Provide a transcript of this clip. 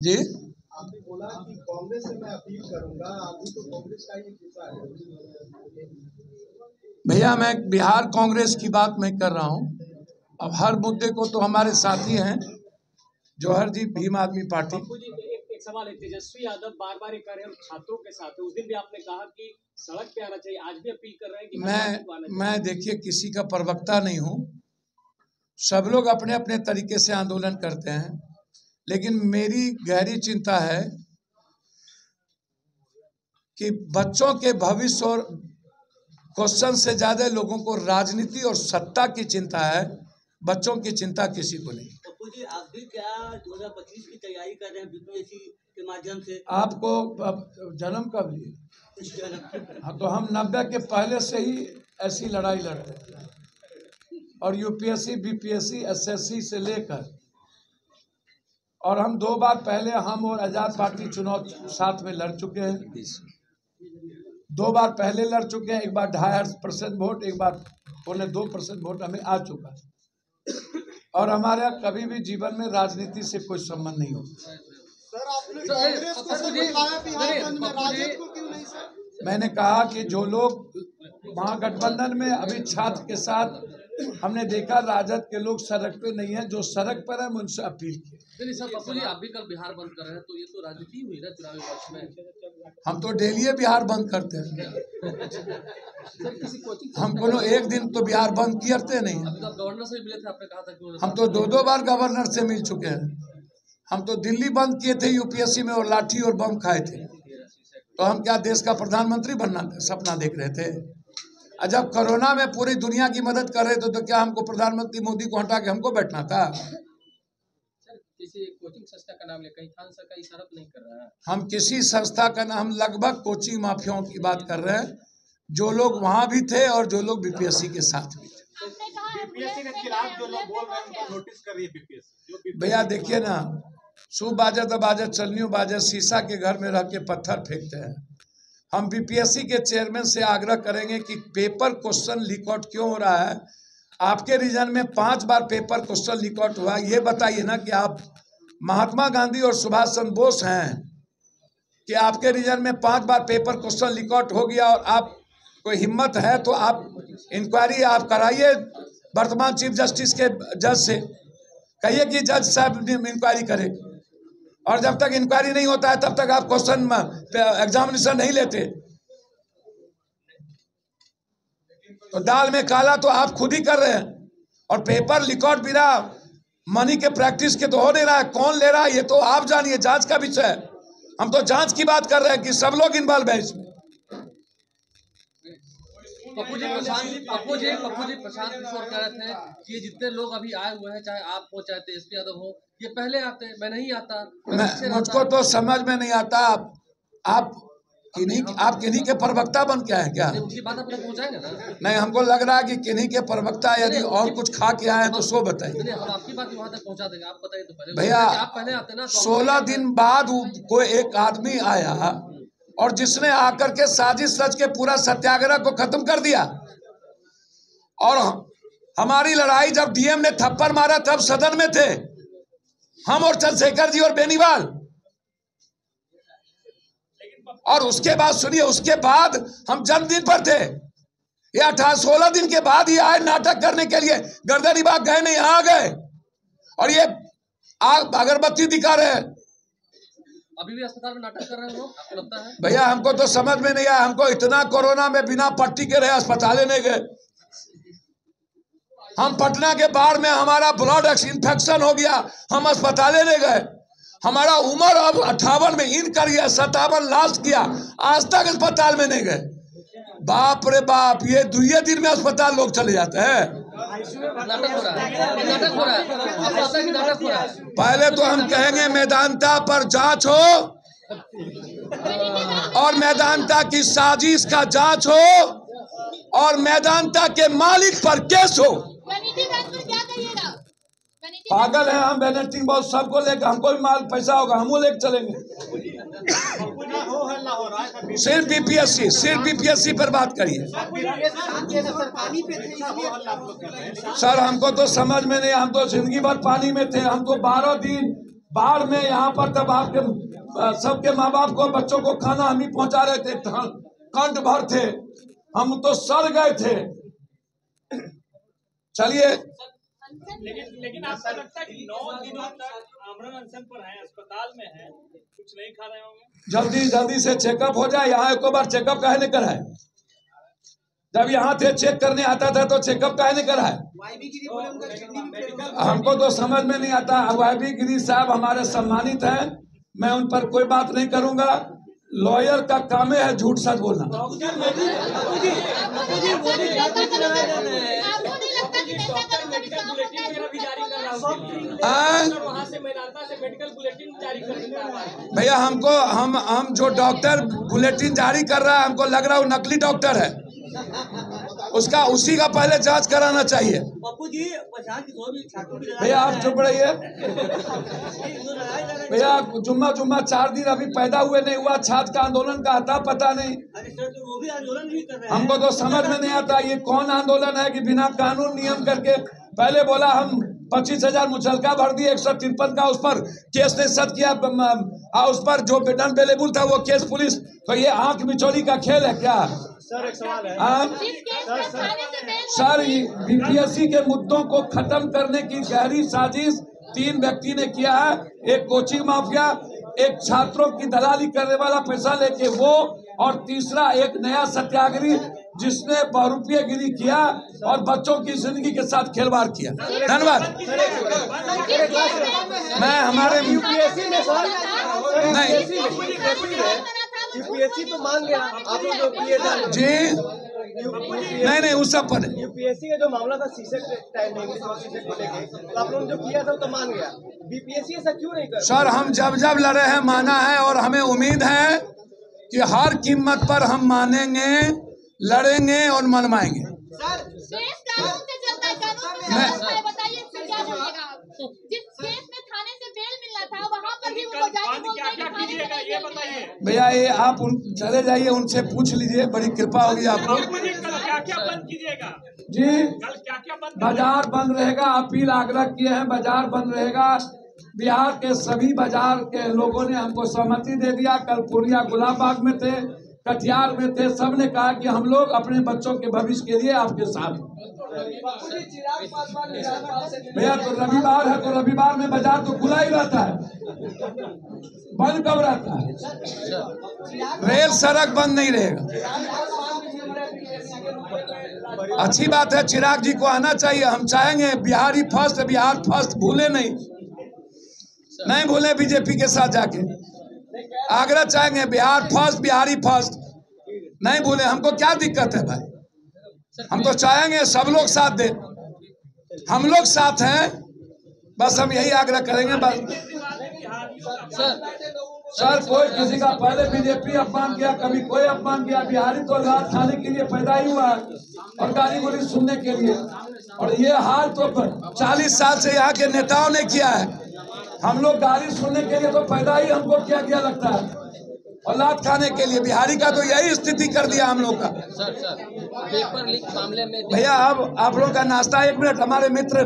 जी आपने बोला कि कांग्रेस से मैं अपील करूंगा, अभी तो कांग्रेस का ही हिस्सा है। भैया, मैं बिहार कांग्रेस की बात मैं कर रहा हूँ। अब हर मुद्दे को तो हमारे साथी हैं जौहर जी, भीम आदमी पार्टी। एक सवाल है, तेजस्वी यादव बार बार ये कर रहे हैं छात्रों के साथ, उस दिन भी आपने कहा कि सड़क पे आना चाहिए, आज भी अपील कर रहे हैं कि मैं देखिए किसी का प्रवक्ता नहीं हूँ। सब लोग अपने अपने तरीके से आंदोलन करते हैं, लेकिन मेरी गहरी चिंता है कि बच्चों के भविष्य और क्वेश्चन से ज्यादा लोगों को राजनीति और सत्ता की चिंता है, बच्चों की चिंता किसी को नहीं। पप्पू जी, आप भी क्या 2025 की तैयारी कर रहे हैं बीपीएससी के माध्यम से? आपको जन्म कब लिए? हाँ, तो हम 90 के पहले से ही ऐसी लड़ाई लड़ते हैं, और यूपीएससी, बीपीएससी, एसएससी से लेकर, और हम 2 बार पहले हम और आजाद पार्टी चुनाव साथ में लड़ चुके हैं। 2 बार पहले लड़ चुके हैं, एक बार 2.5% वोट, एक बार 2% वोट हमें आ चुका है। और हमारा कभी भी जीवन में राजनीति से कोई संबंध नहीं होता। सर, आपने कांग्रेस को बताया बिहारगंज में, राजद को क्यों नहीं सर? मैंने कहा कि जो लोग महागठबंधन में अभी छात्र के साथ, हमने देखा राजद के लोग सड़क पे नहीं है, जो सड़क पर है उनसे अपील की। नहीं सर, पप्पू जी आप भी कल बिहार बंद कर रहे हैं, तो ये तो राजनीति हुई ना चुनावी वर्ष में। हम तो डेली बिहार बंद करते हैं। हम कोनो एक दिन तो बिहार बंद करते नहीं। अभी तो गवर्नर से मिले थे, आपने कहा था कि हम तो 2 बार गवर्नर से मिल चुके हैं। हम तो दिल्ली बंद किए थे यूपीएससी में, और लाठी और बम खाए थे। तो हम क्या देश का प्रधानमंत्री बनना सपना देख रहे थे? और जब कोरोना में पूरी दुनिया की मदद कर रहे थे, तो क्या हमको प्रधानमंत्री मोदी को हटा के हमको बैठना था? किसी कोचिंग संस्था का नाम ले, कहीं खान सर का इशारा तो नहीं कर रहा है? हम किसी संस्था का नाम, लगभग कोचिंग माफियाओं की बात कर रहे हैं, जो लोग वहां भी थे और जो लोग बीपीएससी के साथ भी थे। बीपीएससी के खिलाफ जो लोग बोल रहे हैं उनको नोटिस कर रही है बीपीएससी। भैया देखिए ना, सु बाजत बाजत चलनियों बाजत, शीशा के घर में रह के पत्थर फेंकते हैं। हम बीपीएससी के चेयरमैन से आग्रह करेंगे कि पेपर क्वेश्चन लीक आउट क्यों हो रहा है? आपके रीजन में 5 बार पेपर क्वेश्चन लीक आउट हुआ, ये बताइए ना कि आप महात्मा गांधी और सुभाष चंद्र बोस हैं कि आपके रीजन में 5 बार पेपर क्वेश्चन लीक आउट हो गया, और आप कोई हिम्मत है तो आप इंक्वायरी आप कराइए वर्तमान चीफ जस्टिस के जज से, कहिए कि जज साहब इंक्वायरी करें। और जब तक इंक्वायरी नहीं होता है तब तक आप क्वेश्चन एग्जामिनेशन नहीं लेते। तो दाल में काला तो आप खुद ही कर रहे हैं, और पेपर रिकॉर्ड बिना मनी के प्रैक्टिस के तो हो नहीं रहा है। कौन ले रहा है ये तो आप जानिए, जांच का विषय है। हम तो जांच की बात कर रहे हैं कि सब लोग इन्वॉल्व है इसमें। पप्पू जी प्रशांत किशोर कह रहे थे कि ये जितने लोग अभी आए हुए हैं, चाहे आप हो चाहे तेजस्वी यादव हो, ये पहले आते हैं, मैं नहीं आता। मुझको तो समझ में नहीं आता, आप किन्हीं के प्रवक्ता बन के आए क्या? उनकी बात आप पहुंचाएंगे ना? नहीं, हमको लग रहा है कि किन्हीं के प्रवक्ता, यदि और कुछ खा के आए तो सो बताइए। हम आपकी बात वहां तक पहुंचा देंगे, आप बताइए तो पहले। भैया आप पहले आते ना, 16 दिन बाद कोई एक आदमी आया और जिसने आकर के साजिश रच के पूरा सत्याग्रह को खत्म कर दिया। और हमारी लड़ाई जब डीएम ने थप्पड़ मारा तब सदन में थे हम और चंद्रशेखर जी और बेनीवाल। और उसके बाद सुनिए, उसके बाद हम जन्मदिन पर थे। ये 16 दिन के बाद ही आए नाटक करने के लिए। गर्दनीबाग गए नहीं, आ गए, और ये आग अगरबत्ती दिखा रहे हैं। अभी भी अस्पताल में नाटक कर रहे हैं लोग, आपको लगता है? भैया हमको तो समझ में नहीं आया। हमको इतना कोरोना में बिना पट्टी के रहे, अस्पताल नहीं गए। हम पटना के बाढ़ में हमारा ब्लड इन्फेक्शन हो गया, हम अस्पताल नहीं गए। हमारा उम्र अब 58 में इन कर गया, 57 लास्ट किया, आज तक अस्पताल में नहीं गए। बाप रे बाप, ये 2 दिन में अस्पताल लोग चले जाते हैं। नाटक हो रहा है। पहले तो हम कहेंगे मेदांता पर जांच हो, और मेदांता की साजिश का जांच हो, और मेदांता के मालिक पर केस हो। पागल है हम, वैनिटी बहुत सबको लेकर, हमको भी माल पैसा होगा, हम वो लेकर चलेंगे। सिर्फ बीपीएससी पर बात करिए। सर हमको तो समझ में नहीं, हम तो जिंदगी भर पानी में थे। हम तो बाढ़ में यहाँ पर तब आपके सबके माँ बाप को बच्चों को खाना हम ही पहुंचा रहे थे, कंठ भर थे, हम तो सड़ गए थे। चलिए, लेकिन आपको लगता है कि 9 दिनों तक आमरण अनशन पर है, अस्पताल में है, कुछ नहीं खा रहे होंगे? जल्दी से चेकअप हो जाए। यहाँ एक बार चेकअप काहे नहीं कराए? जब यहाँ थे चेक करने आता था तो चेकअप काहे नहीं कराए? हमको तो समझ में नहीं आता। वाईबी गिरी साहब हमारे सम्मानित हैं, मैं उन पर कोई बात नहीं करूंगा। लॉयर का काम है झूठ सच बोलना। भैया हम जो डॉक्टर बुलेटिन जारी कर रहा है, हमको लग रहा है वो नकली डॉक्टर है। उसी का पहले जांच कराना चाहिए। भैया आप चुप रहिए। भैया जुम्मा 4 दिन अभी पैदा हुए नहीं हुआ, छात्र का आंदोलन का आता पता नहीं। हमको तो समझ में नहीं आता ये कौन आंदोलन है कि बिना कानून नियम करके पहले बोला हम 25,000 मुचलका भर दिए, 153 का उस पर केस ने सद किया, उस पर जो नॉन अवेलेबल था वो केस पुलिस। तो ये आंख मिचौली का खेल है क्या? सर एक सवाल है सर, बीपीएससी के मुद्दों को खत्म करने की गहरी साजिश 3 व्यक्ति ने किया है। एक कोचिंग माफिया, एक छात्रों की दलाली करने वाला पैसा लेके वो, और तीसरा एक नया सत्याग्रही जिसने बहुरूपियागिरी किया और बच्चों की जिंदगी के साथ खिलवाड़ किया। धन्यवाद। मैं हमारे यूपीएससी में सर नहीं यूपीएससी तो मान गया आप लोग जो किए थे जी, नहीं उस सब पर यूपीएससी का जो मामला था सीसेट टाइम और सीसेट को लेके, तो आप लोगों ने जो किया था तो मान गया। बीपीएससी ऐसा क्यों नहीं कर? सर हम जब लड़े हैं माना है, और हमें उम्मीद है कि हर कीमत पर हम मानेंगे, लड़ेंगे और मनवाएंगे। भैया ये आप चले जाइए, उनसे पूछ लीजिए, बड़ी कृपा होगी आपको। क्या बंद कीजिएगा जी? क्या बंद? बाजार बंद रहेगा, अपील आग्रह किए हैं, बाजार बंद रहेगा। बिहार के सभी बाजार के लोगों ने हमको सहमति दे दिया। कल पूर्णिया गुलाबबाग में थे, कटिहार में थे, सबने कहा कि हम लोग अपने बच्चों के भविष्य के लिए आपके साथ। भैया तो रविवार है, तो रविवार में बाजार तो खुला ही रहता है, बंद कब रहता है? रेल सड़क बंद नहीं रहेगा। अच्छी बात है, चिराग जी को आना चाहिए। हम चाहेंगे बिहारी फर्स्ट, बिहार फर्स्ट भूले नहीं भूले। बीजेपी के साथ जाके आग्रह चाहेंगे बिहार फर्स्ट, बिहारी फर्स्ट नहीं भूले। हमको क्या दिक्कत है भाई? हम तो चाहेंगे सब लोग साथ दें, हम लोग साथ हैं, बस हम यही आग्रह करेंगे। बस सर कोई किसी का पहले बीजेपी अपमान किया, कभी कोई अपमान किया। बिहारी तो लात खाने के लिए पैदा ही हुआ है और गाली गोली सुनने के लिए, और ये हाल तो 40 साल से यहाँ के नेताओं ने किया है। हम लोग गाली सुनने के लिए तो पैदा ही हमको क्या लगता है, और लात खाने के लिए। बिहारी का तो यही स्थिति कर दिया हम लोग का। सर पेपर लीक मामले में भैया अब आप लोग का नाश्ता, 1 मिनट, हमारे मित्र